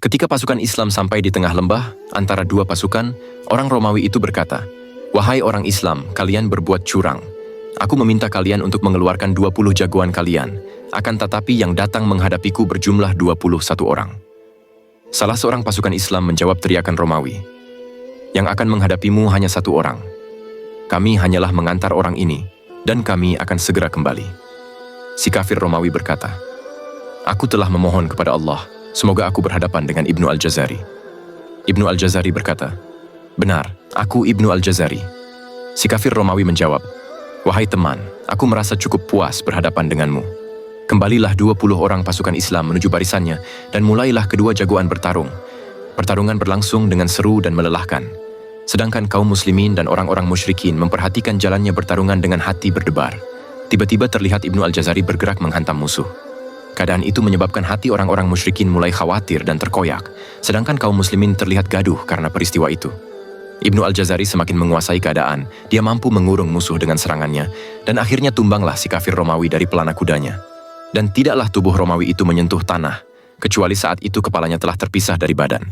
Ketika pasukan Islam sampai di tengah lembah, antara dua pasukan, orang Romawi itu berkata, "Wahai orang Islam, kalian berbuat curang. Aku meminta kalian untuk mengeluarkan 20 jagoan kalian, akan tetapi yang datang menghadapiku berjumlah 21 orang." Salah seorang pasukan Islam menjawab teriakan Romawi, "Yang akan menghadapimu hanya satu orang. Kami hanyalah mengantar orang ini, dan kami akan segera kembali." Si kafir Romawi berkata, "Aku telah memohon kepada Allah, semoga aku berhadapan dengan Ibnu Al-Jazari." Ibnu Al-Jazari berkata, "Benar, aku Ibnu Al-Jazari." Si kafir Romawi menjawab, "Wahai teman, aku merasa cukup puas berhadapan denganmu." Kembalilah 20 orang pasukan Islam menuju barisannya, dan mulailah kedua jagoan bertarung. Pertarungan berlangsung dengan seru dan melelahkan. Sedangkan kaum muslimin dan orang-orang musyrikin memperhatikan jalannya pertarungan dengan hati berdebar. Tiba-tiba terlihat Ibnu Al-Jazari bergerak menghantam musuh. Keadaan itu menyebabkan hati orang-orang musyrikin mulai khawatir dan terkoyak, sedangkan kaum muslimin terlihat gaduh karena peristiwa itu. Ibnu Al-Jazari semakin menguasai keadaan, dia mampu mengurung musuh dengan serangannya, dan akhirnya tumbanglah si kafir Romawi dari pelana kudanya. Dan tidaklah tubuh Romawi itu menyentuh tanah, kecuali saat itu kepalanya telah terpisah dari badan.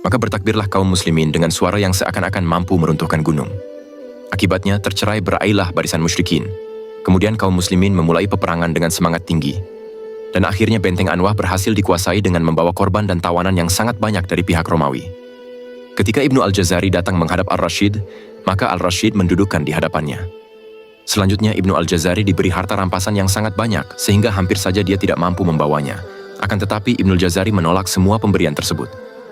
Maka bertakbirlah kaum muslimin dengan suara yang seakan-akan mampu meruntuhkan gunung. Akibatnya tercerai berailah barisan musyrikin. Kemudian kaum muslimin memulai peperangan dengan semangat tinggi. Dan akhirnya benteng Anwah berhasil dikuasai dengan membawa korban dan tawanan yang sangat banyak dari pihak Romawi. Ketika Ibnu Al-Jazari datang menghadap Ar-Rasyid, maka Al-Rasyid mendudukkan di hadapannya. Selanjutnya Ibnu Al-Jazari diberi harta rampasan yang sangat banyak, sehingga hampir saja dia tidak mampu membawanya. Akan tetapi Ibnu Al-Jazari menolak semua pemberian tersebut.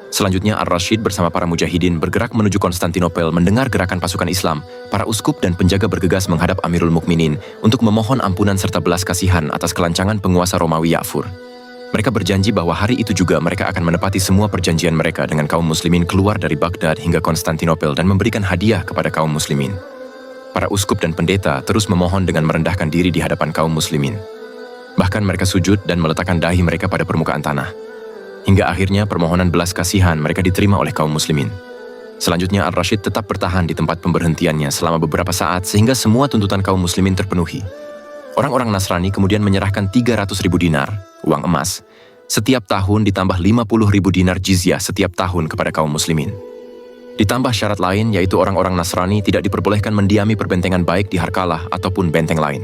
Selanjutnya Ar-Rasyid bersama para mujahidin bergerak menuju Konstantinopel mendengar gerakan pasukan Islam. Para uskup dan penjaga bergegas menghadap Amirul Mukminin untuk memohon ampunan serta belas kasihan atas kelancangan penguasa Romawi Ya'fur. Mereka berjanji bahwa hari itu juga mereka akan menepati semua perjanjian mereka dengan kaum muslimin keluar dari Baghdad hingga Konstantinopel dan memberikan hadiah kepada kaum muslimin. Para uskup dan pendeta terus memohon dengan merendahkan diri di hadapan kaum muslimin. Bahkan mereka sujud dan meletakkan dahi mereka pada permukaan tanah. Hingga akhirnya permohonan belas kasihan mereka diterima oleh kaum muslimin. Selanjutnya Ar-Rasyid tetap bertahan di tempat pemberhentiannya selama beberapa saat sehingga semua tuntutan kaum muslimin terpenuhi. Orang-orang Nasrani kemudian menyerahkan 300.000 dinar, uang emas, setiap tahun ditambah 50.000 dinar jizyah setiap tahun kepada kaum muslimin. Ditambah syarat lain yaitu orang-orang Nasrani tidak diperbolehkan mendiami perbentengan baik di Harkalah ataupun benteng lain.